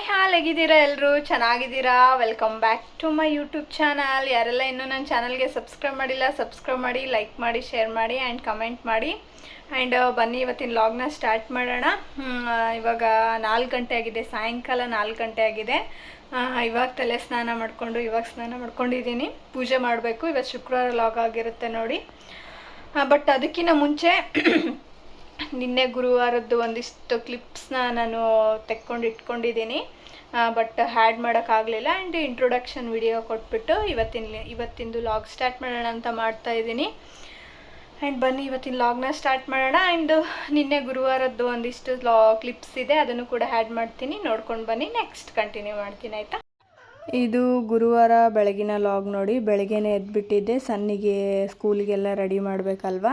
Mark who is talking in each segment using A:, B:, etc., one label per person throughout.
A: Hi ಹೇಗಿದ್ದೀರಾ ಎಲ್ಲರೂ ಚೆನ್ನಾಗಿದ್ದೀರಾ welcome back to my YouTube channel ಯಾರೆಲ್ಲ ಇನ್ನೂ ನನ್ನ ಚಾನಲ್ಗೆ ಸಬ್ಸ್ಕ್ರೈಬ್ ಮಾಡಿಲ್ಲ ಸಬ್ಸ್ಕ್ರೈಬ್ ಮಾಡಿ ಲೈಕ್ ಮಾಡಿ ಶೇರ್ ಮಾಡಿ ಆ್ಯಂಡ್ ಕಮೆಂಟ್ ಮಾಡಿ ಆ್ಯಂಡ್ ಬನ್ನಿ ಇವತ್ತಿನ ಲಾಗ್ನ ಸ್ಟಾರ್ಟ್ ಮಾಡೋಣ ಇವಾಗ 4 ಗಂಟೆ ಆಗಿದೆ ಸಾಯಂಕಾಲ 4 ಗಂಟೆ ಆಗಿದೆ ಇವಾಗ ತಲೆ ಸ್ನಾನ ಮಾಡಿಕೊಂಡು ಇವಾಗ ಸ್ನಾನ ಮಾಡ್ಕೊಂಡಿದ್ದೀನಿ ಪೂಜೆ ಮಾಡಬೇಕು ಇವತ್ತು ಶುಕ್ರವಾರ ಲಾಗ್ ಆಗಿರುತ್ತೆ ನೋಡಿ ಬಟ್ ಅದಕ್ಕಿಂತ ಮುಂಚೆ ನಿನ್ನೆ ಗುರುವಾರದ್ದು ಒಂದಿಷ್ಟು ಕ್ಲಿಪ್ಸ್ನ ನಾನು ತೆಕ್ಕೊಂಡು ಇಟ್ಕೊಂಡಿದ್ದೀನಿ ಬಟ್ ಹ್ಯಾಡ್ ಮಾಡೋಕ್ಕಾಗಲಿಲ್ಲ ಆ್ಯಂಡ್ ಇಂಟ್ರೊಡಕ್ಷನ್ ವಿಡಿಯೋ ಕೊಟ್ಬಿಟ್ಟು ಇವತ್ತಿಂದು ಲಾಗ್ ಸ್ಟಾರ್ಟ್ ಮಾಡೋಣ ಅಂತ ಮಾಡ್ತಾಯಿದ್ದೀನಿ ಆ್ಯಂಡ್ ಬನ್ನಿ ಇವತ್ತಿನ ಲಾಗ್ನ ಸ್ಟಾರ್ಟ್ ಮಾಡೋಣ ಆ್ಯಂಡ್ ನಿನ್ನೆ ಗುರುವಾರದ್ದು ಒಂದಿಷ್ಟು ಕ್ಲಿಪ್ಸ್ ಇದೆ ಅದನ್ನು ಕೂಡ ಹ್ಯಾಡ್ ಮಾಡ್ತೀನಿ ನೋಡ್ಕೊಂಡು ಬನ್ನಿ ನೆಕ್ಸ್ಟ್ ಕಂಟಿನ್ಯೂ ಮಾಡ್ತೀನಿ ಆಯಿತಾ. ಇದು ಗುರುವಾರ ಬೆಳಗಿನ ಲಾಗ್ ನೋಡಿ ಬೆಳಗ್ಗೆನೇ ಎದ್ಬಿಟ್ಟಿದ್ದೆ ಸನ್ನಿಗೆ ಸ್ಕೂಲಿಗೆಲ್ಲ ರೆಡಿ ಮಾಡಬೇಕಲ್ವ.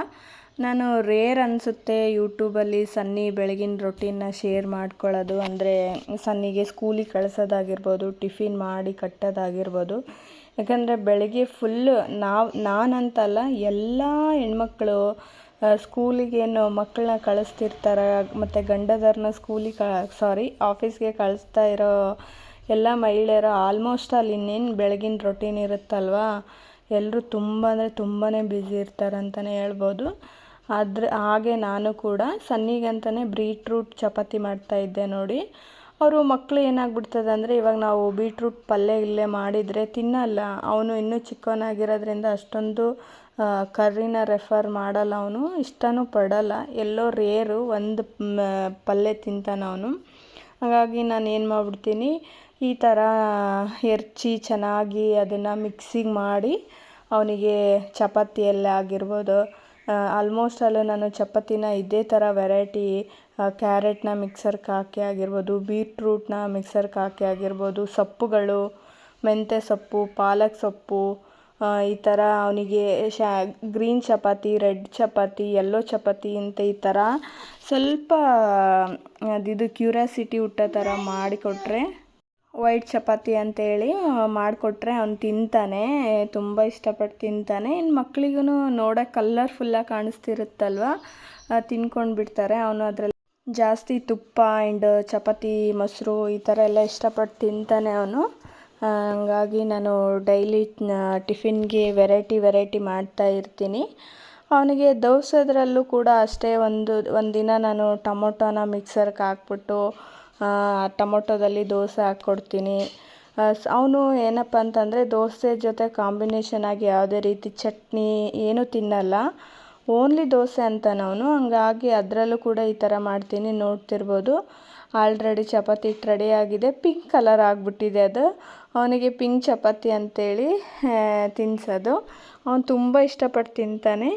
A: ನಾನು ರೇರ್ ಅನಿಸುತ್ತೆ ಯೂಟ್ಯೂಬಲ್ಲಿ ಸನ್ನಿ ಬೆಳಗಿನ ರೊಟೀನ್ನ ಶೇರ್ ಮಾಡ್ಕೊಳ್ಳೋದು. ಅಂದರೆ ಸನ್ನಿಗೆ ಸ್ಕೂಲಿಗೆ ಕಳಿಸೋದಾಗಿರ್ಬೋದು ಟಿಫಿನ್ ಮಾಡಿ ಕಟ್ಟೋದಾಗಿರ್ಬೋದು. ಯಾಕಂದರೆ ಬೆಳಗ್ಗೆ ಫುಲ್ಲು ನಾನಂತಲ್ಲ ಎಲ್ಲ ಹೆಣ್ಮಕ್ಳು ಸ್ಕೂಲಿಗೇನು ಮಕ್ಕಳನ್ನ ಕಳಿಸ್ತಿರ್ತಾರೆ ಮತ್ತು ಗಂಡದವ್ರನ್ನ ಆಫೀಸ್ಗೆ ಕಳಿಸ್ತಾ ಇರೋ ಎಲ್ಲ ಮಹಿಳೆಯರು ಆಲ್ಮೋಸ್ಟ್ ಅಲ್ಲಿ ಇನ್ನೇನು ಬೆಳಗಿನ ರೊಟೀನ್ ಇರುತ್ತಲ್ವ ಎಲ್ಲರೂ ತುಂಬ ಅಂದರೆ ತುಂಬಾ ಬ್ಯುಸಿ ಇರ್ತಾರೆ ಅಂತಲೇ ಹೇಳ್ಬೋದು. ಹಾಗೆ ನಾನು ಕೂಡ ಸನ್ನಿಗಂತಲೇ ಬೀಟ್ರೂಟ್ ಚಪಾತಿ ಮಾಡ್ತಾಯಿದ್ದೆ ನೋಡಿ. ಅವರು ಮಕ್ಕಳು ಏನಾಗ್ಬಿಡ್ತದೆ ಅಂದರೆ ಇವಾಗ ನಾವು ಬೀಟ್ರೂಟ್ ಪಲ್ಯ ಮಾಡಿದರೆ ತಿನ್ನಲ್ಲ. ಅವನು ಇನ್ನೂ ಚಿಕ್ಕವನಾಗಿರೋದ್ರಿಂದ ಅಷ್ಟೊಂದು ಕರ್ರಿನ ರೆಫರ್ ಮಾಡಲ್ಲ, ಅವನು ಇಷ್ಟನೂ ಪಡಲ್ಲ, ಎಲ್ಲೋ ರೇರು ಒಂದು ಪಲ್ಯ ತಿಂತಾನೆ ಅವನು. ಹಾಗಾಗಿ ನಾನು ಏನು ಮಾಡಿಬಿಡ್ತೀನಿ ಈ ಥರ ಹೆರ್ಚಿ ಚೆನ್ನಾಗಿ ಅದನ್ನು ಮಿಕ್ಸಿಗೆ ಮಾಡಿ ಅವನಿಗೆ ಚಪಾತಿಯಲ್ಲೇ ಆಗಿರ್ಬೋದು ಆಲ್ಮೋಸ್ಟ್ ಅಲ್ಲೂ ನಾನು ಚಪಾತಿನ ಇದೇ ಥರ ವೆರೈಟಿ ಕ್ಯಾರೆಟ್ನ ಮಿಕ್ಸರ್ಗೆ ಹಾಕಿ ಆಗಿರ್ಬೋದು ಬೀಟ್ರೂಟ್ನ ಮಿಕ್ಸರ್ಗೆ ಹಾಕಿ ಆಗಿರ್ಬೋದು ಸೊಪ್ಪುಗಳು ಮೆಂತ್ಯ ಸೊಪ್ಪು ಪಾಲಕ್ ಸೊಪ್ಪು ಈ ಥರ ಅವನಿಗೆ green chapati red chapati yellow chapati ಅಂತ ಈ ಥರ ಸ್ವಲ್ಪ ಇದು ಕ್ಯೂರಿಯಾಸಿಟಿ ಹುಟ್ಟೋ ಥರ ಮಾಡಿಕೊಟ್ರೆ ವೈಟ್ ಚಪಾತಿ ಅಂತೇಳಿ ಮಾಡಿಕೊಟ್ರೆ ಅವ್ನು ತಿಂತಾನೆ, ತುಂಬ ಇಷ್ಟಪಟ್ಟು ತಿಂತಾನೆ. ಇನ್ನು ಮಕ್ಕಳಿಗೂ ನೋಡೋಕೆ ಕಲರ್ಫುಲ್ಲಾಗಿ ಕಾಣಿಸ್ತಿರುತ್ತಲ್ವ ತಿನ್ಕೊಂಡು ಬಿಡ್ತಾರೆ. ಅವನು ಅದರಲ್ಲಿ ಜಾಸ್ತಿ ತುಪ್ಪ ಆ್ಯಂಡ್ ಚಪಾತಿ ಮೊಸರು ಈ ಥರ ಎಲ್ಲ ಇಷ್ಟಪಟ್ಟು ತಿಂತಾನೆ ಅವನು. ಹಂಗಾಗಿ ನಾನು ಡೈಲಿ ಟಿಫಿನ್ಗೆ ವೆರೈಟಿ ಮಾಡ್ತಾ ಇರ್ತೀನಿ. ಅವನಿಗೆ ದೋಸೆದ್ರಲ್ಲೂ ಕೂಡ ಅಷ್ಟೇ ಒಂದಿನ ನಾನು ಟೊಮೊಟೊನ ಮಿಕ್ಸರ್ಗೆ ಹಾಕ್ಬಿಟ್ಟು ಟೊಮೊಟೊದಲ್ಲಿ ದೋಸೆ ಹಾಕ್ಕೊಡ್ತೀನಿ. ಅವನು ಏನಪ್ಪ ಅಂತಂದರೆ ದೋಸೆ ಜೊತೆ ಕಾಂಬಿನೇಷನ್ ಆಗಿ ಯಾವುದೇ ರೀತಿ ಚಟ್ನಿ ಏನೂ ತಿನ್ನಲ್ಲ, ಓನ್ಲಿ ದೋಸೆ ಅಂತಾನೆ ಅವನು. ಹಂಗಾಗಿ ಅದರಲ್ಲೂ ಕೂಡ ಈ ಥರ ಮಾಡ್ತೀನಿ. ನೋಡ್ತಿರ್ಬೋದು ಆಲ್ರೆಡಿ ಚಪಾತಿ ರೆಡಿ ಆಗಿದೆ, ಪಿಂಕ್ ಕಲರ್ ಆಗಿಬಿಟ್ಟಿದೆ. ಅದು ಅವನಿಗೆ ಪಿಂಕ್ ಚಪಾತಿ ಅಂತೇಳಿ ತಿನ್ನಿಸೋದು. ಅವನು ತುಂಬ ಇಷ್ಟಪಟ್ಟು ತಿಂತಾನೆ.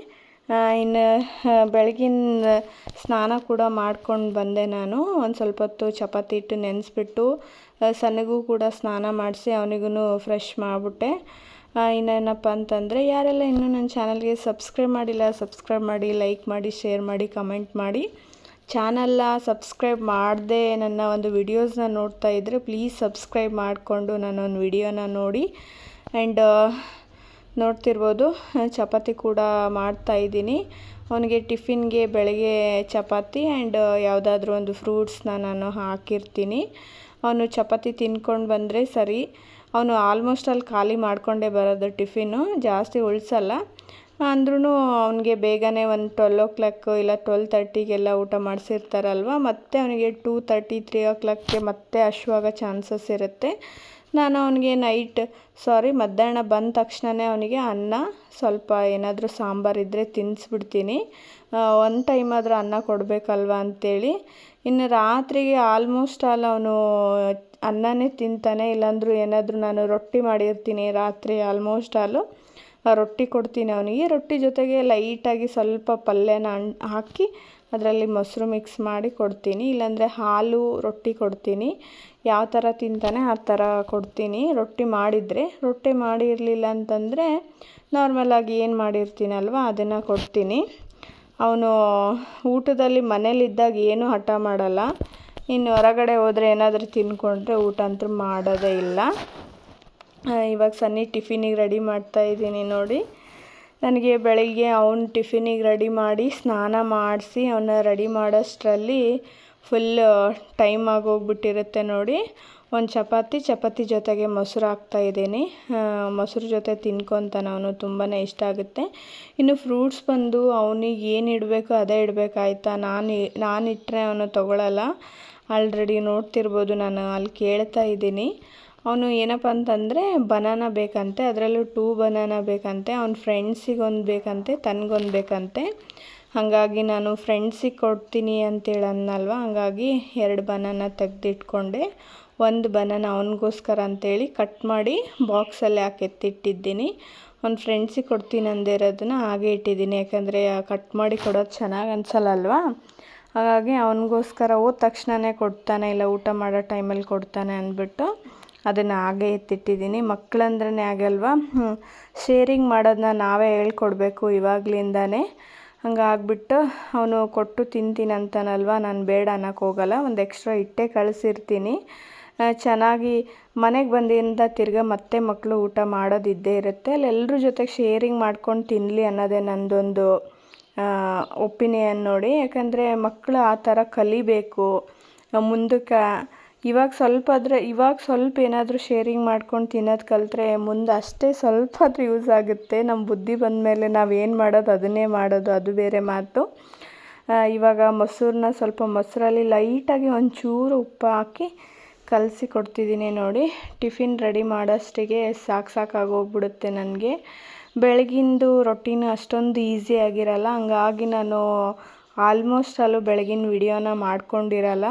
A: ಇನ್ನು ಬೆಳಗಿನ ಸ್ನಾನ ಕೂಡ ಮಾಡ್ಕೊಂಡು ಬಂದೆ ನಾನು. ಒಂದು ಸ್ವಲ್ಪ ಹೊತ್ತು ಚಪಾತಿ ಹಿಟ್ಟು ನೆನೆಸ್ಬಿಟ್ಟು ಸಣ್ಣಗೂ ಕೂಡ ಸ್ನಾನ ಮಾಡಿಸಿ ಅವನಿಗೂ ಫ್ರೆಶ್ ಮಾಡಿಬಿಟ್ಟೆ. ಇನ್ನೇನಪ್ಪ ಅಂತಂದರೆ ಯಾರೆಲ್ಲ ಇನ್ನೂ ನನ್ನ ಚಾನಲ್ಗೆ ಸಬ್ಸ್ಕ್ರೈಬ್ ಮಾಡಿಲ್ಲ ಸಬ್ಸ್ಕ್ರೈಬ್ ಮಾಡಿ ಲೈಕ್ ಮಾಡಿ ಶೇರ್ ಮಾಡಿ ಕಮೆಂಟ್ ಮಾಡಿ. ಚಾನಲ್ನ ಸಬ್ಸ್ಕ್ರೈಬ್ ಮಾಡದೆ ನನ್ನ ಒಂದು ವಿಡಿಯೋಸ್ನ ನೋಡ್ತಾ ಇದ್ದರೆ ಪ್ಲೀಸ್ ಸಬ್ಸ್ಕ್ರೈಬ್ ಮಾಡಿಕೊಂಡು ನನ್ನೊಂದು ವಿಡಿಯೋನ ನೋಡಿ. ಆ್ಯಂಡ್ ನೋಡ್ತಿರ್ಬೋದು ಚಪಾತಿ ಕೂಡ ಮಾಡ್ತಾಯಿದ್ದೀನಿ. ಅವನಿಗೆ ಟಿಫಿನ್ಗೆ ಬೆಳಗ್ಗೆ ಚಪಾತಿ ಆ್ಯಂಡ್ ಯಾವುದಾದ್ರೂ ಒಂದು ಫ್ರೂಟ್ಸ್ನ ನಾನು ಹಾಕಿರ್ತೀನಿ. ಅವನು ಚಪಾತಿ ತಿನ್ಕೊಂಡು ಬಂದರೆ ಸರಿ. ಅವನು ಆಲ್ಮೋಸ್ಟ್ ಅಲ್ಲಿ ಖಾಲಿ ಮಾಡಿಕೊಂಡೇ ಬರೋದು ಟಿಫಿನ್ನು, ಜಾಸ್ತಿ ಉಳಿಸಲ್ಲ. ಅಂದ್ರೂ ಅವನಿಗೆ ಬೇಗನೆ ಒಂದು 12 o'clock ಇಲ್ಲ 12:30 ಊಟ ಮಾಡಿಸಿರ್ತಾರಲ್ವ, ಮತ್ತು ಅವನಿಗೆ 2:30 3 o'clockಗೆ ಮತ್ತೆ ಹಶ್ವಾಗೋ ಚಾನ್ಸಸ್ ಇರುತ್ತೆ. ನಾನು ಅವನಿಗೆ ಮಧ್ಯಾಹ್ನ ಬಂದ ತಕ್ಷಣವೇ ಅವನಿಗೆ ಅನ್ನ ಸ್ವಲ್ಪ ಏನಾದರೂ ಸಾಂಬಾರಿದ್ದರೆ ತಿನ್ನಿಸ್ಬಿಡ್ತೀನಿ. ಒಂದು ಟೈಮ್ ಆದರೂ ಅನ್ನ ಕೊಡಬೇಕಲ್ವ ಅಂಥೇಳಿ. ಇನ್ನು ರಾತ್ರಿಗೆ ಆಲ್ಮೋಸ್ಟ್ ಅವನು ಅನ್ನನೇ ತಿಂತಾನೆ. ಇಲ್ಲಾಂದ್ರೂ ಏನಾದರೂ ನಾನು ರೊಟ್ಟಿ ಮಾಡಿರ್ತೀನಿ ರಾತ್ರಿ ಆಲ್ಮೋಸ್ಟ್ ರೊಟ್ಟಿ ಕೊಡ್ತೀನಿ ಅವನಿಗೆ. ರೊಟ್ಟಿ ಜೊತೆಗೆ ಲೈಟಾಗಿ ಸ್ವಲ್ಪ ಪಲ್ಯನ ಹಾಕಿ ಅದರಲ್ಲಿ ಮೊಸರು ಮಿಕ್ಸ್ ಮಾಡಿ ಕೊಡ್ತೀನಿ. ಇಲ್ಲಾಂದರೆ ಹಾಲು ರೊಟ್ಟಿ ಕೊಡ್ತೀನಿ. ಯಾವ ಥರ ತಿಂತಾನೆ ಆ ಥರ ಕೊಡ್ತೀನಿ. ರೊಟ್ಟಿ ಮಾಡಿರಲಿಲ್ಲ ಅಂತಂದರೆ ನಾರ್ಮಲಾಗಿ ಏನು ಮಾಡಿರ್ತೀನಲ್ವ ಅದನ್ನು ಕೊಡ್ತೀನಿ. ಅವನು ಊಟದಲ್ಲಿ ಮನೇಲಿದ್ದಾಗ ಏನೂ ಹಠ ಮಾಡಲ್ಲ. ಇನ್ನು ಹೊರಗಡೆ ಹೋದರೆ ಏನಾದರೂ ತಿನ್ಕೊಂಡ್ರೆ ಊಟ ಅಂತೂ ಮಾಡೋದೇ ಇಲ್ಲ. ಇವಾಗ ಸನ್ನಿ ಟಿಫಿನಿಗೆ ರೆಡಿ ಮಾಡ್ತಾಯಿದ್ದೀನಿ ನೋಡಿ. ನನಗೆ ಬೆಳಗ್ಗೆ ಅವನ ಟಿಫಿನಿಗೆ ರೆಡಿ ಮಾಡಿ ಸ್ನಾನ ಮಾಡಿಸಿ ಅವನ್ನ ರೆಡಿ ಮಾಡೋಷ್ಟರಲ್ಲಿ ಫುಲ್ ಟೈಮ್ ಆಗೋಗ್ಬಿಟ್ಟಿರುತ್ತೆ ನೋಡಿ. ಒಂದು ಚಪಾತಿ ಜೊತೆಗೆ ಮೊಸರು ಹಾಕ್ತಾಯಿದ್ದೀನಿ. ಮೊಸರು ಜೊತೆ ತಿನ್ಕೊತಾನೆ ಅವನು, ತುಂಬಾ ಇಷ್ಟ ಆಗುತ್ತೆ. ಇನ್ನು ಫ್ರೂಟ್ಸ್ ಬಂದು ಅವನಿಗೆ ಏನು ಇಡಬೇಕು ಅದೇ ಇಡಬೇಕಾಯ್ತಾ, ನಾನು ಇಟ್ಟರೆ ಅವನು ತೊಗೊಳಲ್ಲ. ಆಲ್ರೆಡಿ ನೋಡ್ತಿರ್ಬೋದು, ನಾನು ಅಲ್ಲಿ ಕೇಳ್ತಾ ಇದ್ದೀನಿ. ಅವನು ಏನಪ್ಪ ಅಂತಂದರೆ ಬನಾನಾ ಬೇಕಂತೆ, ಅದರಲ್ಲೂ 2 ಬನಾನಾ ಬೇಕಂತೆ. ಅವ್ನ ಫ್ರೆಂಡ್ಸಿಗೆ ಒಂದು ಬೇಕಂತೆ, ತನಗೊಂದು ಬೇಕಂತೆ. ಹಾಗಾಗಿ ನಾನು ಫ್ರೆಂಡ್ಸಿಗೆ ಕೊಡ್ತೀನಿ ಅಂತೇಳಿ ಅನ್ನಲ್ವ, ಹಾಗಾಗಿ 2 ಬನಾನಾ ತೆಗೆದಿಟ್ಕೊಂಡೆ. 1 ಬನಾನಾ ಅವನಿಗೋಸ್ಕರ ಅಂತೇಳಿ ಕಟ್ ಮಾಡಿ ಬಾಕ್ಸಲ್ಲಿ ಹಾಕಿ ಎತ್ತಿಟ್ಟಿದ್ದೀನಿ. ಅವ್ನ ಫ್ರೆಂಡ್ಸಿಗೆ ಕೊಡ್ತೀನಿ ಅಂದಿರೋದನ್ನ ಹಾಗೆ ಇಟ್ಟಿದ್ದೀನಿ, ಯಾಕಂದರೆ ಕಟ್ ಮಾಡಿ ಕೊಡೋದು ಚೆನ್ನಾಗಿ ಅನಿಸಲ್ಲ ಅಲ್ವಾ. ಹಾಗಾಗಿ ಅವನಿಗೋಸ್ಕರ ಹೋದ ತಕ್ಷಣವೇ ಕೊಡ್ತಾನೆ, ಇಲ್ಲ ಊಟ ಮಾಡೋ ಟೈಮಲ್ಲಿ ಕೊಡ್ತಾನೆ ಅಂದ್ಬಿಟ್ಟು ಅದನ್ನು ಹಾಗೆ ಎತ್ತಿಟ್ಟಿದ್ದೀನಿ. ಮಕ್ಕಳಂದ್ರೇ ಆಗಲ್ವಾ, ಶೇರಿಂಗ್ ಮಾಡೋದನ್ನ ನಾವೇ ಹೇಳ್ಕೊಡ್ಬೇಕು ಇವಾಗಲಿಂದಾನೇ. ಹಂಗಾಗ್ಬಿಟ್ಟು ಅವನು ಕೊಟ್ಟು ತಿಂತೀನಿ ಅಂತಾನಲ್ವ, ನಾನು ಬೇಡ ಅನ್ನೋಕ್ಕೆ ಹೋಗಲ್ಲ. ಒಂದು ಎಕ್ಸ್ಟ್ರಾ ಇಟ್ಟೇ ಕಳಿಸಿರ್ತೀನಿ. ಚೆನ್ನಾಗಿ ಮನೆಗೆ ಬಂದಿಂದ ತಿರ್ಗಾ ಮತ್ತೆ ಮಕ್ಕಳು ಊಟ ಮಾಡೋದಿದ್ದೇ ಇರುತ್ತೆ. ಅಲ್ಲಿ ಎಲ್ಲರ ಜೊತೆಗೆ ಶೇರಿಂಗ್ ಮಾಡ್ಕೊಂಡು ತಿನ್ನಲಿ ಅನ್ನೋದೇ ನನ್ನದೊಂದು ಒಪಿನಿಯನ್ ನೋಡಿ. ಯಾಕಂದರೆ ಮಕ್ಕಳು ಆ ಥರ ಕಲಿಬೇಕು ಮುಂದಕ್ಕೆ. ಇವಾಗ ಸ್ವಲ್ಪ ಏನಾದರೂ ಶೇರಿಂಗ್ ಮಾಡ್ಕೊಂಡು ತಿನ್ನೋದು ಕಲಿತ್ರೆ ಮುಂದೆ ಅಷ್ಟೇ ಸ್ವಲ್ಪ ಆದರೂ ಯೂಸ್ ಆಗುತ್ತೆ. ನಮ್ಮ ಬುದ್ಧಿ ಬಂದ ಮೇಲೆ ನಾವೇನು ಮಾಡೋದು ಅದನ್ನೇ ಮಾಡೋದು, ಅದು ಬೇರೆ ಮಾತು. ಇವಾಗ ಮೊಸರನ್ನ ಸ್ವಲ್ಪ ಮೊಸರಲ್ಲಿ ಲೈಟಾಗಿ ಒಂಚೂರು ಉಪ್ಪು ಹಾಕಿ ಕಲಸಿ ಕೊಡ್ತಿದ್ದೀನಿ ನೋಡಿ. ಟಿಫಿನ್ ರೆಡಿ ಮಾಡೋಷ್ಟಿಗೆ ಸಾಕಾಗೋಗ್ಬಿಡುತ್ತೆ ನನಗೆ. ಬೆಳಗಿಂದು ರೊಟೀನ್ ಅಷ್ಟೊಂದು ಈಸಿ ಆಗಿರಲ್ಲ, ಹಂಗಾಗಿ ನಾನು ಆಲ್ಮೋಸ್ಟ್ ಅಲ್ಲೂ ಬೆಳಗಿನ ವಿಡಿಯೋನ ಮಾಡ್ಕೊಂಡಿರಲ್ಲ.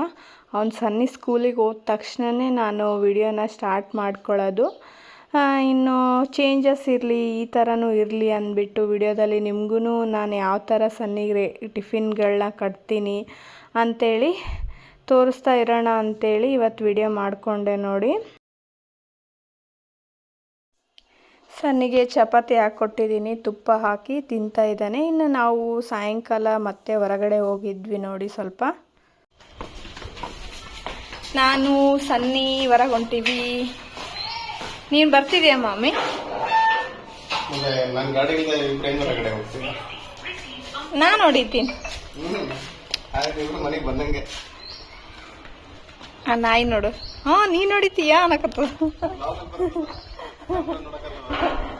A: ಅವ್ನು ಸನ್ನಿ ಸ್ಕೂಲಿಗೆ ಹೋದ ತಕ್ಷಣವೇ ನಾನು ವಿಡಿಯೋನ ಸ್ಟಾರ್ಟ್ ಮಾಡ್ಕೊಳ್ಳೋದು. ಇನ್ನು ಚೇಂಜಸ್ ಇರಲಿ, ಈ ಥರನೂ ಇರಲಿ ಅಂದ್ಬಿಟ್ಟು ವಿಡಿಯೋದಲ್ಲಿ ನಿಮಗೂ ನಾನು ಯಾವ ಥರ ಸನ್ನಿಗೆ ಟಿಫಿನ್ಗಳನ್ನ ಕಟ್ತೀನಿ ಅಂಥೇಳಿ ತೋರಿಸ್ತಾ ಇರೋಣ ಅಂಥೇಳಿ ಇವತ್ತು ವಿಡಿಯೋ ಮಾಡಿಕೊಂಡೆ ನೋಡಿ. ಸನ್ನಿಗೆ ಚಪಾತಿ ಹಾಕ್ಕೊಟ್ಟಿದ್ದೀನಿ, ತುಪ್ಪ ಹಾಕಿ ತಿಂತಾ ಇದ್ದಾನೆ. ಇನ್ನು ನಾವು ಸಾಯಂಕಾಲ ಮತ್ತೆ ಹೊರಗಡೆ ಹೋಗಿದ್ವಿ ನೋಡಿ. ಸ್ವಲ್ಪ ನಾನು ಸನ್ನಿ ಹೊರಗೆ ಹೊಂಟೀವಿ. ನೀನು ಬರ್ತಿದೀಯ ಮಾಮಿ? ನಾನು ಹೊಡಿತೀನಿ. ಆ ನಾಯಿ ನೋಡು. ನೀನು ಹೊಡಿತೀಯಾ ಅನ್ನಕತ್ತ.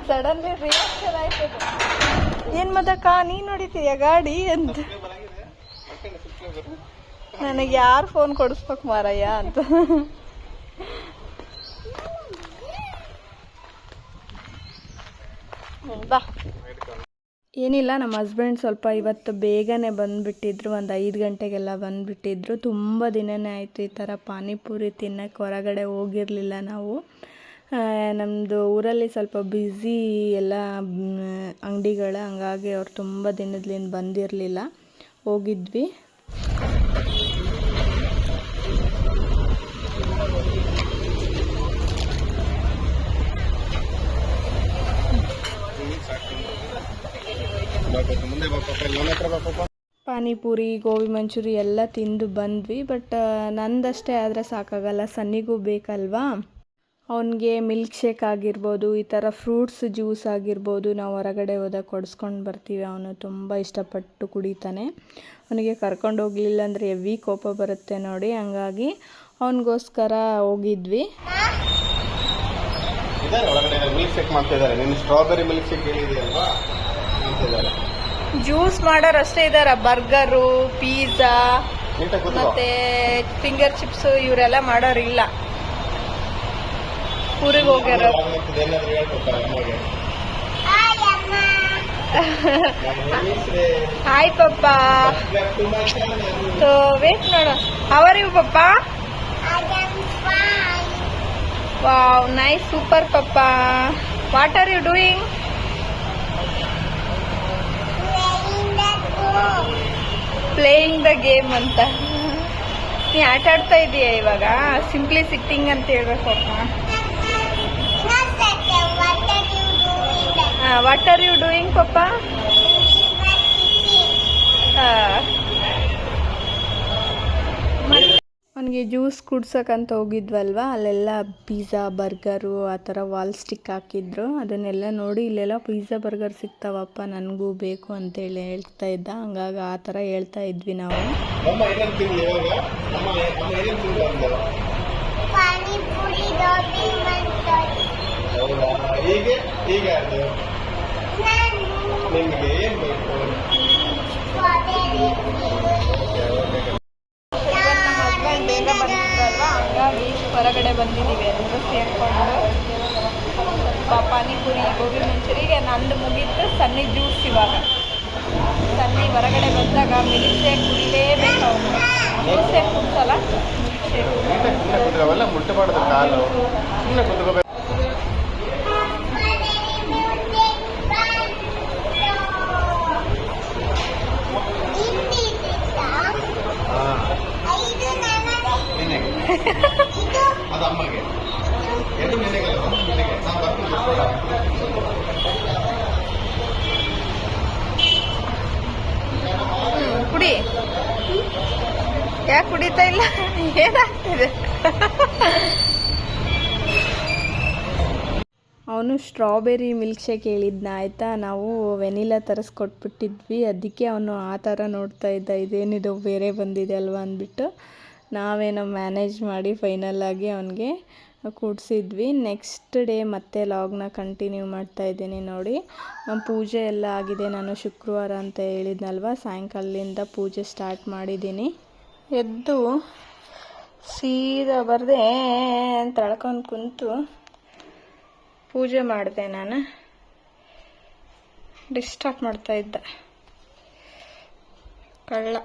A: ಸಡನ್ಲಿ ರಿಯಾಕ್ಷನ್ ಆಯ್ತು. ಏನು ಮದಕ್ಕ ನೀನು ಹೊಡಿತೀಯ ಗಾಡಿ ಅಂತ. ನನಗೆ ಯಾರು ಫೋನ್ ಕೊಡಿಸ್ಬೇಕು ಮಾರಯ್ಯ ಅಂತ. ಬಾ. ಏನಿಲ್ಲ, ನಮ್ಮ ಹಸ್ಬೆಂಡ್ ಸ್ವಲ್ಪ ಇವತ್ತು ಬೇಗನೆ ಬಂದುಬಿಟ್ಟಿದ್ರು. ಒಂದು 5 ಗಂಟೆಗೆಲ್ಲ ಬಂದುಬಿಟ್ಟಿದ್ರು. ತುಂಬ ದಿನವೇ ಆಯಿತು ಈ ಥರ ಪಾನಿಪುರಿ ತಿನ್ನೋಕ್ಕೆ ಹೊರಗಡೆ ಹೋಗಿರಲಿಲ್ಲ ನಾವು. ನಮ್ಮದು ಊರಲ್ಲಿ ಸ್ವಲ್ಪ ಬ್ಯುಸಿ ಎಲ್ಲ ಅಂಗಡಿಗಳು, ಹಂಗಾಗಿ ಅವ್ರು ತುಂಬ ದಿನದಿಂದ ಬಂದಿರಲಿಲ್ಲ. ಹೋಗಿದ್ವಿ. ಪಾನಿಪುರಿ, ಗೋಬಿ ಮಂಚೂರಿ ಎಲ್ಲ ತಿಂದು ಬಂದ್ವಿ. ಬಟ್ ನಂದಷ್ಟೇ ಆದರೆ ಸಾಕಾಗಲ್ಲ, ಸನ್ನಿಗೂ ಬೇಕಲ್ವಾ. ಅವನಿಗೆ ಮಿಲ್ಕ್ ಶೇಕ್ ಆಗಿರ್ಬೋದು, ಈ ಥರ ಫ್ರೂಟ್ಸ್ ಜ್ಯೂಸ್ ಆಗಿರ್ಬೋದು, ನಾವು ಹೊರಗಡೆ ಹೋದಾಗ ಕೊಡಿಸ್ಕೊಂಡು ಬರ್ತೀವಿ. ಅವನು ತುಂಬ ಇಷ್ಟಪಟ್ಟು ಕುಡಿತಾನೆ. ಅವನಿಗೆ ಕರ್ಕೊಂಡು ಹೋಗಲಿಲ್ಲ ಅಂದರೆ ಹೆವಿ ಕೋಪ ಬರುತ್ತೆ ನೋಡಿ. ಹಂಗಾಗಿ ಅವನಿಗೋಸ್ಕರ ಹೋಗಿದ್ವಿ. ಜ್ಯೂಸ್ ಮಾಡೋರು ಅಷ್ಟೇ ಇದ್ದಾರೆ. ಬರ್ಗರು, ಪಿಜ್ಜಾ ಮತ್ತೆ ಫಿಂಗರ್ ಚಿಪ್ಸು ಇವರೆಲ್ಲ ಮಾಡೋರಿಲ್ಲ. ಊರಿಗೆ ಹೋಗ್ಯಾರ. ಹಾಯ್ ಪಪ್ಪ. ಸೊ ವೇಟ್ ನೋಡು. ಹೌ ಆರ್ ಯು ಪಪ್ಪ? ವಾವ್, ನೈಸ್, ಸೂಪರ್ ಪಪ್ಪ. What are you doing? Playing the game ಅಂತ. ನೀ ಆಟ ಆಡ್ತಾ ಇದೀಯ ಇವಾಗ? ಸಿಂಪ್ಲಿ ಸಿಟ್ಟಿಂಗ್ ಅಂತ ಹೇಳ್ಬೇಕು ಅಪ್ಪ. ವಾಟ್ ಆರ್ ಯು ಡೂಯಿಂಗ್ ಪಪ್ಪ? ಅವನಿಗೆ ಜ್ಯೂಸ್ ಕುಡ್ಸೋಕ್ಕಂತ ಹೋಗಿದ್ವಲ್ವ, ಅಲ್ಲೆಲ್ಲ ಪಿಜ್ಜಾ, ಬರ್ಗರು ಆ ಥರ ವಾಲ್ ಸ್ಟಿಕ್ ಹಾಕಿದ್ರು. ಅದನ್ನೆಲ್ಲ ನೋಡಿ ಇಲ್ಲೆಲ್ಲ ಪಿಜ್ಜಾ ಬರ್ಗರ್ ಸಿಗ್ತಾವಪ್ಪ, ನನಗೂ ಬೇಕು ಅಂತೇಳಿ ಹೇಳ್ತಾ ಇದ್ದ. ಹಂಗಾಗಿ ಆ ಥರ ಹೇಳ್ತಾ ಇದ್ವಿ ನಾವು.
B: ಹೀಗೆ ಹೀಗೆ ಅದು ನಿಮಗೆ ಏನ್ ಬೇಕು?
A: ನಮ್ಮ ಹಸ್ಬೆಂಡ್ ಬೇಗ ಬಂದಿದ್ರಲ್ವಾ, ಹಂಗಾಗಿ ಹೊರಗಡೆ ಬಂದಿದ್ದೀವಿ ಎಲ್ಲರೂ ಸೇರಿಕೊಂಡು. ಸ್ವಲ್ಪ ಪಾನಿಪುರಿ, ಗೋಬಿ ಮಂಚೂರಿಗೆ ನಂದು ಮುಗಿದ್ದು. ಸನ್ನಿ ಜ್ಯೂಸ್. ಇವಾಗ ಸನ್ನಿ ಹೊರಗಡೆ ಬಂದಾಗ ಮಿಲ್ಕ್ ಶೇಕ್ ಕುಡಿಲೇಬೇಕು. ಅವನು ಜ್ಯೂಸ್ ಶೇಕ್ ಕುಡ್ಸಲ್ಲ, ಮಿಲ್ಕ್ ಶೇಕ್.
B: ಅವೆಲ್ಲ ಮುಟ್ಟಬಾರ್ದು ಕಾಲು, ಸುಮ್ಮನೆ ಕುತ್ಕೋಬೇಕು. ಅದು ಅಮ್ಮಗೆ ಎರಡು ನೆನೆಗೆ ನಾನು
A: ಕುಡಿ. ಯಾಕೆ ಕುಡಿತಾ ಇಲ್ಲ? ಏನಾಗ್ತಿದೆ? ಅವನು ಸ್ಟ್ರಾಬೆರಿ ಮಿಲ್ಕ್ ಶೇಕ್ ಹೇಳಿದ್ನ ಆಯಿತಾ. ನಾವು ವೆನಿಲಾ ತರಿಸ್ಕೊಟ್ಬಿಟ್ಟಿದ್ವಿ, ಅದಕ್ಕೆ ಅವನು ಆ ಥರ ನೋಡ್ತಾ ಇದ್ದ, ಇದೇನಿದು ಬೇರೆ ಬಂದಿದೆ ಅಲ್ವಾ ಅಂದ್ಬಿಟ್ಟು. ನಾವೇನೋ ಮ್ಯಾನೇಜ್ ಮಾಡಿ ಫೈನಲಾಗಿ ಅವನಿಗೆ ಕೂಡಿಸಿದ್ವಿ. ನೆಕ್ಸ್ಟ್ ಡೇ ಮತ್ತೆ ಲಾಗ್ನ ಕಂಟಿನ್ಯೂ ಮಾಡ್ತಾಯಿದ್ದೀನಿ ನೋಡಿ. ಪೂಜೆ ಎಲ್ಲ ಆಗಿದೆ. ನಾನು ಶುಕ್ರವಾರ ಅಂತ ಹೇಳಿದ್ನಲ್ವ, ಸಾಯಂಕಾಲದಿಂದ ಪೂಜೆ ಸ್ಟಾರ್ಟ್ ಮಾಡಿದ್ದೀನಿ. ಎದ್ದು ಸೀದಾ ಬರದೆ ತಳ್ಕೊಂಡು ಕುಂತು ಪೂಜೆ ಮಾಡಿದೆ. ನಾನು ಡಿಸ್ಟರ್ಬ್ ಮಾಡ್ತಾ ಇದ್ದ ಕಳ್ಳ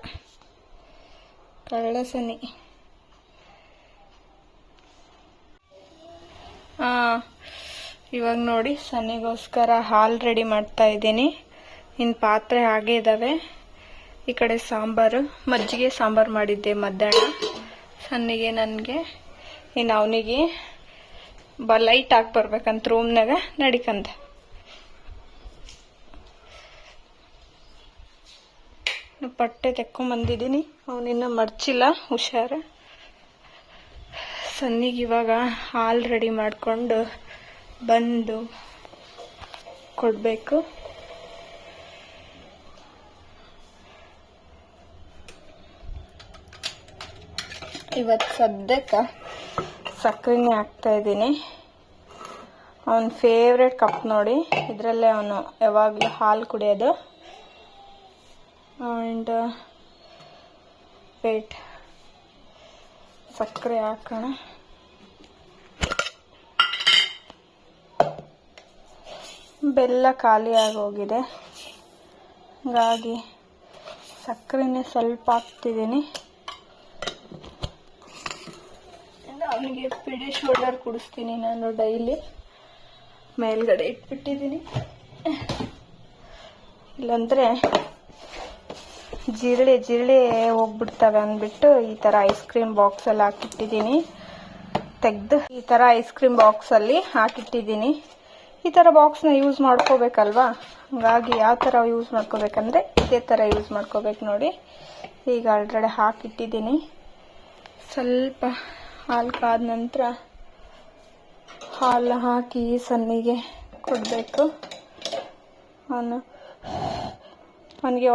A: ಸನಿ. ಇವಾಗ ನೋಡಿ ಸನ್ನಿಗೋಸ್ಕರ ಹಾಲು ರೆಡಿ ಮಾಡ್ತಾ ಇದ್ದೀನಿ. ಇನ್ನು ಪಾತ್ರೆ ಹಾಗೆ ಇದ್ದಾವೆ. ಈ ಕಡೆ ಸಾಂಬಾರು, ಮಜ್ಜಿಗೆ ಸಾಂಬಾರು ಮಾಡಿದ್ದೆ ಮಧ್ಯಾಹ್ನ ಸನ್ನಿಗೆ ನನಗೆ. ಇನ್ನು ಅವನಿಗೆ ಲೈಟ್ ಹಾಕಿ ಬರ್ಬೇಕಂತ ರೂಮ್ನಾಗ ನಡಿಕಂದ. ಬಟ್ಟೆ ತೆಕ್ಕೊಂಬಂದಿದ್ದೀನಿ, ಅವನಿನ್ನ ಮಡ್ಚಿಲ್ಲ, ಹುಷಾರು. ಸನ್ನಿಗೆ ಇವಾಗ ಹಾಲು ರೆಡಿ ಮಾಡಿಕೊಂಡು ಬಂದು ಕೊಡಬೇಕು. ಇವತ್ತು ಸದ್ಯಕ್ಕೆ ಸಕ್ಕರೆನೇ ಹಾಕ್ತಾಯಿದ್ದೀನಿ. ಅವನ ಫೇವ್ರೆಟ್ ಕಪ್ ನೋಡಿ, ಇದರಲ್ಲೇ ಅವನು ಯಾವಾಗಲೂ ಹಾಲು ಕುಡಿಯೋದು. ಆ್ಯಂಡ್ ವೇಟ್, ಸಕ್ಕರೆ ಹಾಕೋಣ. ಬೆಲ್ಲ ಖಾಲಿ ಆಗೋಗಿದೆ, ಹಾಗಾಗಿ ಸಕ್ಕರೆನೇ ಸ್ವಲ್ಪ ಹಾಕ್ತಿದ್ದೀನಿ. ಅವನಿಗೆ ಪಿಡಿ ಶೋಲ್ಡರ್ ಕುಡಿಸ್ತೀನಿ ನಾನು ಡೈಲಿ. ಮೇಲ್ಗಡೆ ಇಟ್ಬಿಟ್ಟಿದ್ದೀನಿ, ಇಲ್ಲಾಂದರೆ ಜಿರಳೆ ಹೋಗ್ಬಿಡ್ತವೆ ಅಂದ್ಬಿಟ್ಟು ಈ ಥರ ಐಸ್ ಕ್ರೀಮ್ ಬಾಕ್ಸಲ್ಲಿ ಹಾಕಿಟ್ಟಿದ್ದೀನಿ. ತೆಗೆದು ಈ ಥರ ಐಸ್ ಕ್ರೀಮ್ ಬಾಕ್ಸಲ್ಲಿ ಹಾಕಿಟ್ಟಿದ್ದೀನಿ. ಈ ಥರ ಬಾಕ್ಸ್ನ ಯೂಸ್ ಮಾಡ್ಕೋಬೇಕಲ್ವಾ, ಹಾಗಾಗಿ ಯಾವ ಥರ ಯೂಸ್ ಮಾಡ್ಕೋಬೇಕಂದ್ರೆ ಇದೇ ಥರ ಯೂಸ್ ಮಾಡ್ಕೋಬೇಕು ನೋಡಿ. ಈಗ ಆಲ್ರೆಡಿ ಹಾಕಿಟ್ಟಿದ್ದೀನಿ. ಸ್ವಲ್ಪ ಹಾಲು ಕಾದ ನಂತರ ಹಾಲು ಹಾಕಿ ಸನ್ನಿಗೆ ಕೊಡಬೇಕು. ಅವನಿಗೆ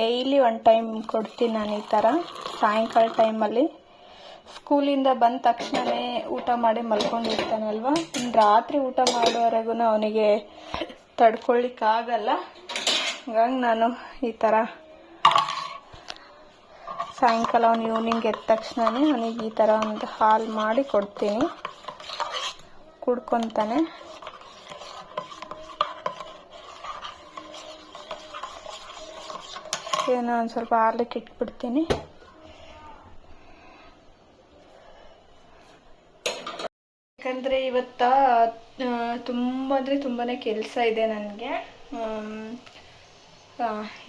A: ಡೈಲಿ ಒನ್ ಟೈಮ್ ಕೊಡ್ತೀನಿ ನಾನು ಈ ಥರ. ಸಾಯಂಕಾಲ ಟೈಮಲ್ಲಿ ಸ್ಕೂಲಿಂದ ಬಂದ ತಕ್ಷಣವೇ ಊಟ ಮಾಡಿ ಮಲ್ಕೊಂಡಿರ್ತಾನಲ್ವ, ಇನ್ನು ರಾತ್ರಿ ಊಟ ಮಾಡೋವರೆಗೂ ಅವನಿಗೆ ತಡ್ಕೊಳ್ಳಿಕ್ಕಾಗಲ್ಲ. ಹಾಗಾಗಿ ನಾನು ಈ ಥರ ಸಾಯಂಕಾಲ ಅವನು ಈವ್ನಿಂಗ್ ಎದ್ದ ತಕ್ಷಣವೇ ಅವನಿಗೆ ಈ ಥರ ಒಂದು ಹಾಲು ಮಾಡಿ ಕೊಡ್ತೀನಿ, ಕುಡ್ಕೊತಾನೆ. ಏನೋ ಒಂದು ಸ್ವಲ್ಪ ಹಾರ್ಲಿಕ್ಕೆ ಇಟ್ಬಿಡ್ತೀನಿ. ಯಾಕಂದರೆ ಇವತ್ತು ತುಂಬ ಅಂದರೆ ತುಂಬಾ ಕೆಲಸ ಇದೆ ನನಗೆ.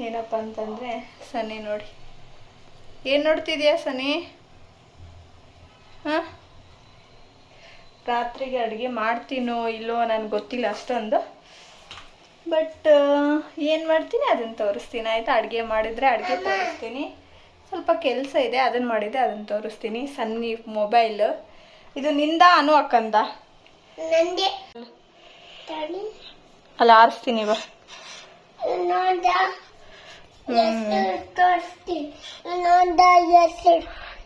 A: ಏನಪ್ಪ ಅಂತಂದರೆ ಸನ್ನಿ ನೋಡಿ, ಏನು ನೋಡ್ತಿದ್ಯಾ ಸನ್ನಿ? ಹಾಂ, ರಾತ್ರಿಗೆ ಅಡುಗೆ ಮಾಡ್ತೀನೋ ಇಲ್ಲೋ ನನಗೆ ಗೊತ್ತಿಲ್ಲ ಅಷ್ಟೊಂದು, ಬಟ್ ಏನು ಮಾಡ್ತೀನಿ ಅದನ್ನು ತೋರಿಸ್ತೀನಿ ಆಯಿತಾ. ಅಡುಗೆ ಮಾಡಿದರೆ ಅಡುಗೆ ತೋರಿಸ್ತೀನಿ, ಸ್ವಲ್ಪ ಕೆಲಸ ಇದೆ ಅದನ್ನು ಮಾಡಿದೆ ಅದನ್ನು ತೋರಿಸ್ತೀನಿ. ಸನ್ನಿ ಮೊಬೈಲ್ ಇದು ನಿಂದ ಅನು ಅಕ್ಕಂದ ಅಲ್ಲ, ಆರಿಸ್ತೀನಿ ಇವ.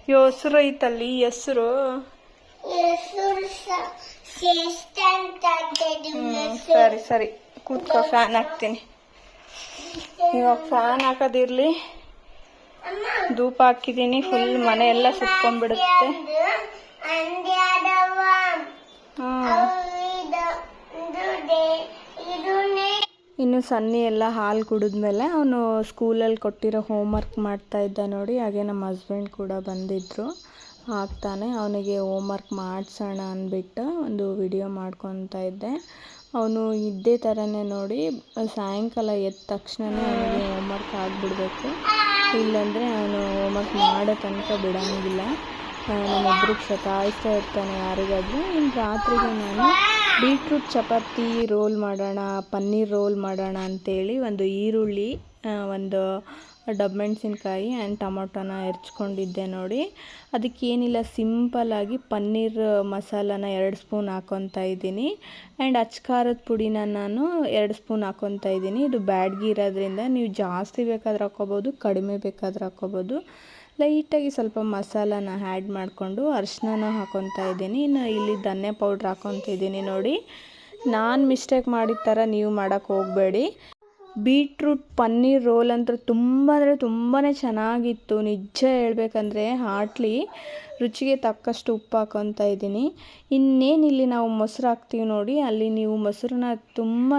A: ಹೆಸರು ಐತಲ್ಲಿ, ಹೆಸರು ಸರಿ ಸರಿ ಕೂತ್ಕೋ, ಫ್ಯಾನ್ ಹಾಕ್ತೀನಿ. ಇವಾಗ ಫ್ಯಾನ್ ಹಾಕೋದಿರ್ಲಿ. ಧೂಪ ಹಾಕಿದ್ದೀನಿ, ಫುಲ್ ಮನೆ ಎಲ್ಲ ಸುತ್ಕೊಂಡ್ಬಿಡುತ್ತೆ. ಇನ್ನು ಸನ್ನಿ ಎಲ್ಲ ಹಾಲು ಕುಡಿದ್ಮೇಲೆ ಅವನು ಸ್ಕೂಲಲ್ಲಿ ಕೊಟ್ಟಿರೋ ಹೋಮ್ವರ್ಕ್ ಮಾಡ್ತಾ ಇದ್ದ ನೋಡಿ. ಹಾಗೆ ನಮ್ಮ ಹಸ್ಬೆಂಡ್ ಕೂಡ ಬಂದಿದ್ದರು, ಆಗ್ತಾನೆ ಅವನಿಗೆ ಹೋಮ್ವರ್ಕ್ ಮಾಡಿಸೋಣ ಅಂದ್ಬಿಟ್ಟು ಒಂದು ವಿಡಿಯೋ ಮಾಡ್ಕೊತಾ ಇದ್ದೆ. ಅವನು ಇದ್ದೇ ಥರನೇ ನೋಡಿ, ಸಾಯಂಕಾಲ ಎದ್ದ ತಕ್ಷಣವೇ ಅವನಿಗೆ ಹೋಮ್ವರ್ಕ್ ಆಗಿಬಿಡ್ಬೇಕು, ಇಲ್ಲಾಂದರೆ ಅವನು ಹೋಮ್ವರ್ಕ್ ಮಾಡೋ ತನಕ ಬಿಡೋಂಗಿಲ್ಲ. ನಮ್ಮೊಬ್ರಿಗೆ ಸತಾಯಿಸ್ತಾ ಇರ್ತಾನೆ ಯಾರಿಗಾದರೂ. ಇನ್ನು ರಾತ್ರಿಗೆ ನಾನು ಬೀಟ್ರೂಟ್ ಚಪಾತಿ ರೋಲ್ ಮಾಡೋಣ, ಪನ್ನೀರ್ ರೋಲ್ ಮಾಡೋಣ ಅಂಥೇಳಿ ಒಂದು ಈರುಳ್ಳಿ, ಒಂದು ಡಬ್ಬ ಮೆಣಸಿನ್ಕಾಯಿ ಆ್ಯಂಡ್ ಟೊಮೊಟೊನ ಹೆರ್ಚ್ಕೊಂಡಿದ್ದೆ ನೋಡಿ. ಅದಕ್ಕೇನಿಲ್ಲ, ಸಿಂಪಲ್ಲಾಗಿ ಪನ್ನೀರ್ ಮಸಾಲಾನ 2 ಸ್ಪೂನ್ ಹಾಕ್ಕೊತಾ ಇದ್ದೀನಿ. ಆ್ಯಂಡ್ ಅಚ್ಕಾರದ ಪುಡಿನ ನಾನು 2 ಸ್ಪೂನ್ ಹಾಕ್ಕೊತಾ ಇದ್ದೀನಿ. ಇದು ಬ್ಯಾಡ್ಗಿ ಇರೋದ್ರಿಂದ ನೀವು ಜಾಸ್ತಿ ಬೇಕಾದ್ರೆ ಹಾಕ್ಕೋಬೋದು, ಕಡಿಮೆ ಬೇಕಾದ್ರೆ ಹಾಕ್ಕೋಬೋದು. ಲೈಟಾಗಿ ಸ್ವಲ್ಪ ಮಸಾಲಾನ ಆ್ಯಡ್ ಮಾಡಿಕೊಂಡು ಅರಿಶಿನ ಹಾಕ್ಕೊತಾ ಇದ್ದೀನಿ. ಇನ್ನು ಇಲ್ಲಿ ಧನಿಯಾ ಪೌಡ್ರ್ ಹಾಕ್ಕೊತಾ ಇದ್ದೀನಿ ನೋಡಿ. ನಾನು ಮಿಸ್ಟೇಕ್ ಮಾಡಿದ ಥರ ನೀವು ಮಾಡೋಕ್ಕೆ ಹೋಗಬೇಡಿ. ಬೀಟ್ರೂಟ್ ಪನ್ನೀರ್ ರೋಲ್ ಅಂತೂ ತುಂಬ ತುಂಬಾ ಚೆನ್ನಾಗಿತ್ತು. ನಿಜ ಹೇಳ್ಬೇಕಂದ್ರೆ ಹಾಟ್ಲಿ ರುಚಿಗೆ ತಕ್ಕಷ್ಟು ಉಪ್ಪು ಹಾಕ್ಕೊತಾ ಇದ್ದೀನಿ. ಇನ್ನೇನಿಲ್ಲಿ ನಾವು ಮೊಸರು ಹಾಕ್ತೀವಿ ನೋಡಿ, ಅಲ್ಲಿ ನೀವು ಮೊಸರನ್ನ ತುಂಬಾ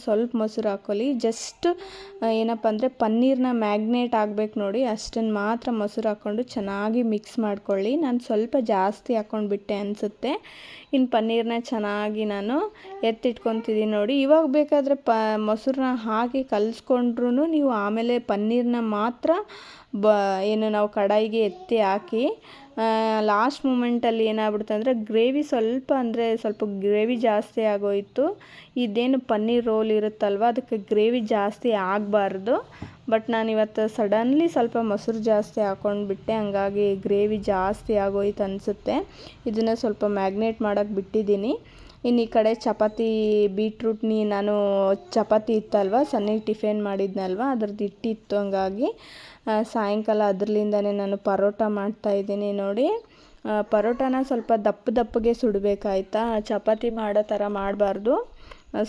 A: ಸ್ವಲ್ಪ ಮೊಸರು ಹಾಕ್ಕೊಳ್ಳಿ. ಜಸ್ಟ್ ಏನಪ್ಪ ಅಂದರೆ ಪನ್ನೀರನ್ನ ಮ್ಯಾಗ್ನೇಟ್ ಆಗಬೇಕು ನೋಡಿ, ಅಷ್ಟನ್ನು ಮಾತ್ರ ಮೊಸರು ಹಾಕ್ಕೊಂಡು ಚೆನ್ನಾಗಿ ಮಿಕ್ಸ್ ಮಾಡ್ಕೊಳ್ಳಿ. ನಾನು ಸ್ವಲ್ಪ ಜಾಸ್ತಿ ಹಾಕ್ಕೊಂಡ್ಬಿಟ್ಟೆ ಅನಿಸುತ್ತೆ. ಇನ್ನು ಪನ್ನೀರನ್ನ ಚೆನ್ನಾಗಿ ನಾನು ಎತ್ತಿಟ್ಕೊತಿದ್ದೀನಿ ನೋಡಿ. ಇವಾಗ ಬೇಕಾದರೆ ಮೊಸರನ್ನ ಹಾಕಿ ಕಲಿಸ್ಕೊಂಡ್ರೂ ನೀವು ಆಮೇಲೆ ಪನ್ನೀರನ್ನ ಮಾತ್ರ ಏನು ನಾವು ಕಡಾಯಿಗೆ ಎತ್ತಿ ಹಾಕಿ ಲಾಸ್ಟ್ ಮೂಮೆಂಟಲ್ಲಿ ಏನಾಗ್ಬಿಡ್ತು ಅಂದರೆ ಗ್ರೇವಿ ಸ್ವಲ್ಪ ಗ್ರೇವಿ ಜಾಸ್ತಿ ಆಗೋಯಿತು. ಇದೇನು ಪನ್ನೀರ್ ರೋಲ್ ಇರುತ್ತಲ್ವ, ಅದಕ್ಕೆ ಗ್ರೇವಿ ಜಾಸ್ತಿ ಆಗಬಾರ್ದು. ಬಟ್ ನಾನಿವತ್ತು ಸಡನ್ಲಿ ಸ್ವಲ್ಪ ಮೊಸರು ಜಾಸ್ತಿ ಹಾಕ್ಕೊಂಡ್ಬಿಟ್ಟೆ, ಹಂಗಾಗಿ ಗ್ರೇವಿ ಜಾಸ್ತಿ ಆಗೋಯ್ತು ಅನಿಸುತ್ತೆ. ಇದನ್ನು ಸ್ವಲ್ಪ ಮ್ಯಾಗ್ನೇಟ್ ಮಾಡೋಕ್ಕೆ ಬಿಟ್ಟಿದ್ದೀನಿ. ಇನ್ನು ಈ ಕಡೆ ಚಪಾತಿ ಬೀಟ್ರೂಟ್ನಿ ನಾನು ಚಪಾತಿ ಇತ್ತಲ್ವ, ಸಣ್ಣಗೆ ಟಿಫಿನ್ ಮಾಡಿದ್ನಲ್ವ, ಅದ್ರದ್ದು ಹಿಟ್ಟಿತ್ತು. ಹಂಗಾಗಿ ಸಾಯಂಕಾಲ ಅದರಲ್ಲಿಂದನೇ ನಾನು ಪರೋಟ ಮಾಡ್ತಾಯಿದ್ದೀನಿ ನೋಡಿ. ಪರೋಟನ ಸ್ವಲ್ಪ ದಪ್ಪಗೆ ಸುಡಬೇಕಾಯ್ತಾ, ಚಪಾತಿ ಮಾಡೋ ಥರ ಮಾಡಬಾರ್ದು,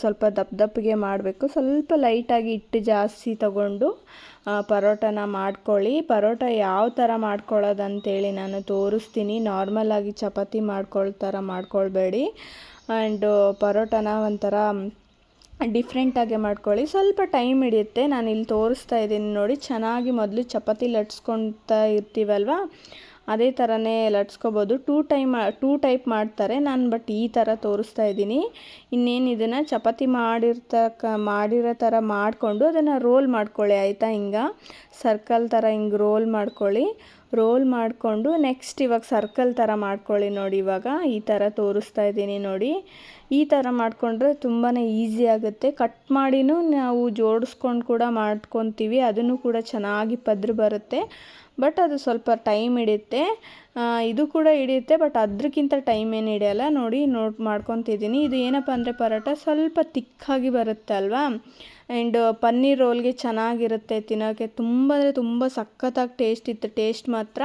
A: ಸ್ವಲ್ಪ ದಪ್ಪಗೆ ಮಾಡಬೇಕು. ಸ್ವಲ್ಪ ಲೈಟಾಗಿ ಹಿಟ್ಟು ಜಾಸ್ತಿ ತಗೊಂಡು ಪರೋಟನ ಮಾಡ್ಕೊಳ್ಳಿ. ಪರೋಟ ಯಾವ ಥರ ಮಾಡ್ಕೊಳ್ಳೋದಂತೇಳಿ ನಾನು ತೋರಿಸ್ತೀನಿ. ನಾರ್ಮಲಾಗಿ ಚಪಾತಿ ಮಾಡ್ಕೊಳ್ತಾರ ಮಾಡ್ಕೊಳ್ಬೇಡಿ. ಆ್ಯಂಡ್ ಪರೋಟನ ಒಂಥರ ಡಿಫ್ರೆಂಟಾಗೆ ಮಾಡ್ಕೊಳ್ಳಿ, ಸ್ವಲ್ಪ ಟೈಮ್ ಹಿಡಿಯುತ್ತೆ. ನಾನು ಇಲ್ಲಿ ತೋರಿಸ್ತಾ ಇದ್ದೀನಿ ನೋಡಿ. ಚೆನ್ನಾಗಿ ಮೊದಲು ಚಪಾತಿ ಲಟ್ಸ್ಕೊತಾ ಇರ್ತೀವಲ್ವ, ಅದೇ ಥರನೇ ಲಟ್ಸ್ಕೊಬೋದು. ಟೂ ಟೈಪ್ ಮಾಡ್ತಾರೆ, ನಾನು ಬಟ್ ಈ ಥರ ತೋರಿಸ್ತಾ ಇದ್ದೀನಿ. ಇನ್ನೇನು ಇದನ್ನು ಚಪಾತಿ ಮಾಡಿರೋ ಥರ ಮಾಡಿಕೊಂಡು ಅದನ್ನು ರೋಲ್ ಮಾಡ್ಕೊಳ್ಳಿ ಆಯಿತಾ. ಹಿಂಗೆ ಸರ್ಕಲ್ ಥರ ಹಿಂಗೆ ರೋಲ್ ಮಾಡ್ಕೊಳ್ಳಿ. ರೋಲ್ ಮಾಡಿಕೊಂಡು ನೆಕ್ಸ್ಟ್ ಇವಾಗ ಸರ್ಕಲ್ ಥರ ಮಾಡ್ಕೊಳ್ಳಿ ನೋಡಿ. ಇವಾಗ ಈ ಥರ ತೋರಿಸ್ತಾ ಇದ್ದೀನಿ ನೋಡಿ. ಈ ಥರ ಮಾಡಿಕೊಂಡ್ರೆ ತುಂಬಾ ಈಸಿ ಆಗುತ್ತೆ. ಕಟ್ ಮಾಡಿನೂ ನಾವು ಜೋಡಿಸ್ಕೊಂಡು ಕೂಡ ಮಾಡ್ಕೊತೀವಿ, ಅದನ್ನು ಕೂಡ ಚೆನ್ನಾಗಿ ಪದ್ರ ಬರುತ್ತೆ. ಬಟ್ ಅದು ಸ್ವಲ್ಪ ಟೈಮ್ ಹಿಡಿಯುತ್ತೆ, ಇದು ಕೂಡ ಹಿಡಿಯುತ್ತೆ, ಬಟ್ ಅದಕ್ಕಿಂತ ಟೈಮ್ ಏನು ಹಿಡಿಯಲ್ಲ ನೋಡಿ. ಮಾಡ್ಕೊತಿದ್ದೀನಿ. ಇದು ಏನಪ್ಪ ಅಂದರೆ ಪರೋಟ ಸ್ವಲ್ಪ ತಿಕ್ಕಾಗಿ ಬರುತ್ತೆ ಅಲ್ವಾ. ಆ್ಯಂಡ್ ಪನ್ನೀರ್ ರೋಲ್ಗೆ ಚೆನ್ನಾಗಿರುತ್ತೆ ತಿನ್ನೋಕ್ಕೆ, ತುಂಬ ಸಖತ್ತಾಗಿ ಟೇಸ್ಟ್ ಇತ್ತು, ಟೇಸ್ಟ್ ಮಾತ್ರ.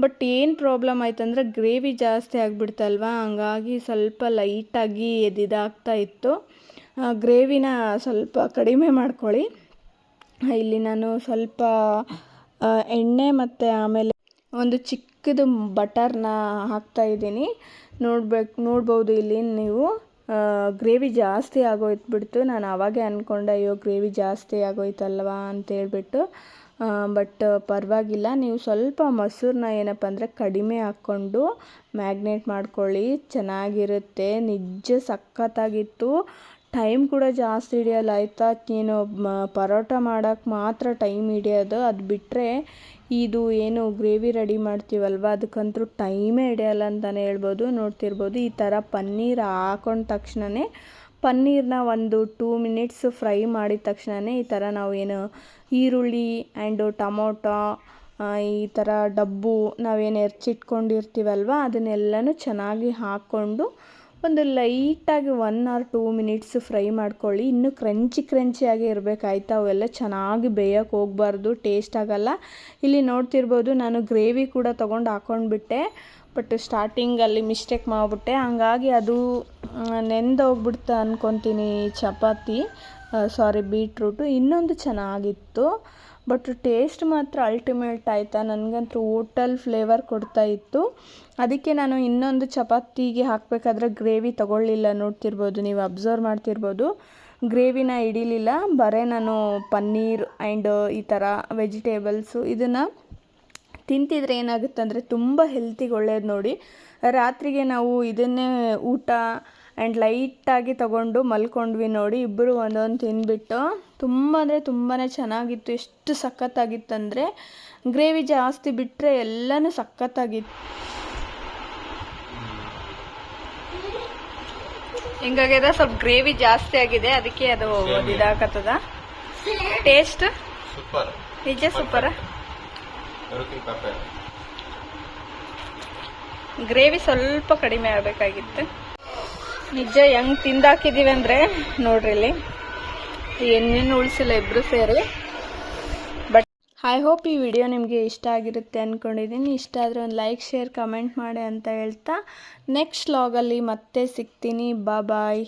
A: ಬಟ್ ಏನು ಪ್ರಾಬ್ಲಮ್ ಆಯ್ತಂದರೆ ಗ್ರೇವಿ ಜಾಸ್ತಿ ಆಗಿಬಿಡ್ತಲ್ವ, ಹಂಗಾಗಿ ಸ್ವಲ್ಪ ಲೈಟಾಗಿ ಇದಾಗ್ತಾ ಇತ್ತು. ಗ್ರೇವಿನ ಸ್ವಲ್ಪ ಕಡಿಮೆ ಮಾಡ್ಕೊಳ್ಳಿ. ಇಲ್ಲಿ ನಾನು ಸ್ವಲ್ಪ ಎಣ್ಣೆ ಮತ್ತು ಆಮೇಲೆ ಒಂದು ಚಿಕ್ಕದು ಬಟರ್ನ ಹಾಕ್ತಾಯಿದ್ದೀನಿ. ನೋಡ್ಬೋದು ಇಲ್ಲಿ ನೀವು. ಗ್ರೇವಿ ಜಾಸ್ತಿ ಆಗೋಯ್ತು. ನಾನು ಆವಾಗೇ ಅಂದ್ಕೊಂಡೆ, ಅಯ್ಯೋ ಗ್ರೇವಿ ಜಾಸ್ತಿ ಆಗೋಯ್ತಲ್ವ ಅಂತೇಳ್ಬಿಟ್ಟು. ಬಟ್ ಪರವಾಗಿಲ್ಲ, ನೀವು ಸ್ವಲ್ಪ ಮೊಸರನ್ನ ಏನಪ್ಪ ಅಂದರೆ ಕಡಿಮೆ ಹಾಕ್ಕೊಂಡು ಮ್ಯಾಗ್ನೇಟ್ ಮಾಡ್ಕೊಳ್ಳಿ, ಚೆನ್ನಾಗಿರುತ್ತೆ. ನಿಜ ಸಖತ್ತಾಗಿತ್ತು. ಟೈಮ್ ಕೂಡ ಜಾಸ್ತಿ ಹಿಡಿಯಲ್ಲ ಆಯಿತಾ. ನೀನು ಪರೋಟ ಮಾಡೋಕ್ಕೆ ಮಾತ್ರ ಟೈಮ್ ಹಿಡಿಯೋದು, ಅದು ಬಿಟ್ಟರೆ ಇದು ಏನು ಗ್ರೇವಿ ರೆಡಿ ಮಾಡ್ತೀವಲ್ವ ಅದಕ್ಕಂತೂ ಟೈಮೇ ಹಿಡಿಯಲ್ಲ ಅಂತಲೇ ಹೇಳ್ಬೋದು. ನೋಡ್ತಿರ್ಬೋದು ಈ ಥರ ಪನ್ನೀರ್ ಹಾಕೊಂಡ ತಕ್ಷಣವೇ ಪನ್ನೀರನ್ನ ಒಂದು 2 ಮಿನಿಟ್ಸ್ ಫ್ರೈ ಮಾಡಿದ ತಕ್ಷಣವೇ ಈ ಥರ ನಾವು ಏನು ಈರುಳ್ಳಿ ಆ್ಯಂಡ್ ಟೊಮೊಟೊ ಈ ಥರ ಡಬ್ಬು ನಾವೇನು ಹೆಚ್ಚಿಟ್ಕೊಂಡಿರ್ತೀವಲ್ವ ಅದನ್ನೆಲ್ಲನೂ ಚೆನ್ನಾಗಿ ಹಾಕ್ಕೊಂಡು ಒಂದು ಲೈಟಾಗಿ 1 or 2 ಮಿನಿಟ್ಸ್ ಫ್ರೈ ಮಾಡ್ಕೊಳ್ಳಿ. ಇನ್ನೂ ಕ್ರಂಚಿಯಾಗಿ ಇರಬೇಕಾಯ್ತಾ, ಅವೆಲ್ಲ ಚೆನ್ನಾಗಿ ಬೇಯೋಕ್ಕೆ ಹೋಗಬಾರ್ದು, ಟೇಸ್ಟ್ ಆಗಲ್ಲ. ಇಲ್ಲಿ ನೋಡ್ತಿರ್ಬೋದು ನಾನು ಗ್ರೇವಿ ಕೂಡ ತೊಗೊಂಡು ಹಾಕ್ಕೊಂಡ್ಬಿಟ್ಟೆ. ಬಟ್ ಸ್ಟಾರ್ಟಿಂಗಲ್ಲಿ ಮಿಸ್ಟೇಕ್ ಮಾಡಿಬಿಟ್ಟೆ, ಹಂಗಾಗಿ ಅದು ನೆಂದೋಗ್ಬಿಡ್ತು ಅಂದ್ಕೊತೀನಿ ಚಪಾತಿ, ಬೀಟ್ರೂಟು. ಇನ್ನೊಂದು ಚೆನ್ನಾಗಿತ್ತು, ಬಟ್ ಟೇಸ್ಟ್ ಮಾತ್ರ ಅಲ್ಟಿಮೇಟ್ ಆಯಿತಾ. ನನಗಂತೂ ಹೋಟೆಲ್ ಫ್ಲೇವರ್ ಕೊಡ್ತಾಯಿತ್ತು. ಅದಕ್ಕೆ ನಾನು ಇನ್ನೊಂದು ಚಪಾತಿಗೆ ಹಾಕಬೇಕಾದ್ರೆ ಗ್ರೇವಿ ತೊಗೊಳ್ಳಿಲ್ಲ. ನೋಡ್ತಿರ್ಬೋದು, ನೀವು ಅಬ್ಸರ್ವ್ ಮಾಡ್ತಿರ್ಬೋದು, ಗ್ರೇವಿನ ಹಿಡಿಲಿಲ್ಲ. ಬರೀ ನಾನು ಪನ್ನೀರ್ ಆ್ಯಂಡ್ ಈ ಥರ ವೆಜಿಟೇಬಲ್ಸು ಇದನ್ನು ತಿಂತಿದ್ರೆ ಏನಾಗುತ್ತೆ ಅಂದರೆ ತುಂಬ ಹೆಲ್ತಿಗೆ ಒಳ್ಳೇದು ನೋಡಿ. ರಾತ್ರಿಗೆ ನಾವು ಇದನ್ನೇ ಊಟ ಆ್ಯಂಡ್ ಲೈಟಾಗಿ ತೊಗೊಂಡು ಮಲ್ಕೊಂಡ್ವಿ ನೋಡಿ, ಇಬ್ಬರು ಒಂದೊಂದು ತಿಂದುಬಿಟ್ಟು. ತುಂಬ ಅಂದರೆ ತುಂಬಾ ಚೆನ್ನಾಗಿತ್ತು. ಎಷ್ಟು ಸಖತ್ತಾಗಿತ್ತಂದರೆ ಗ್ರೇವಿ ಜಾಸ್ತಿ ಬಿಟ್ಟರೆ ಎಲ್ಲನೂ ಸಖತ್ತಾಗಿತ್ತು. ಹಿಂಗಾಗ್ಯದ, ಸ್ವಲ್ಪ ಗ್ರೇವಿ ಜಾಸ್ತಿ ಆಗಿದೆ, ಅದಕ್ಕೆ ಅದು ಇದಾಗತ್ತದ. ಟೇಸ್ಟ್
B: ಸೂಪರ್,
A: ನಿಜ ಸೂಪರ. ಗ್ರೇವಿ ಸ್ವಲ್ಪ ಕಡಿಮೆ ಆಗಬೇಕಾಗಿತ್ತು. ನಿಜ ಹೆಂಗೆ ತಿಂದಾಕಿದ್ದೀವಿ ಅಂದರೆ ನೋಡ್ರಿ, ಇಲ್ಲಿ ಏನೇನು ಉಳಿಸಿಲ್ಲ ಇಬ್ಬರು ಸೇರಿ. ಬಟ್ ಐ ಹೋಪ್ ಈ ವಿಡಿಯೋ ನಿಮಗೆ ಇಷ್ಟ ಆಗಿರುತ್ತೆ ಅಂದ್ಕೊಂಡಿದ್ದೀನಿ. ಇಷ್ಟ ಆದರೆ ಒಂದು ಲೈಕ್, ಶೇರ್, ಕಮೆಂಟ್ ಮಾಡಿ ಅಂತ ಹೇಳ್ತಾ ನೆಕ್ಸ್ಟ್ ವ್ಲಾಗಲ್ಲಿ ಮತ್ತೆ ಸಿಗ್ತೀನಿ. ಬಾಯ್.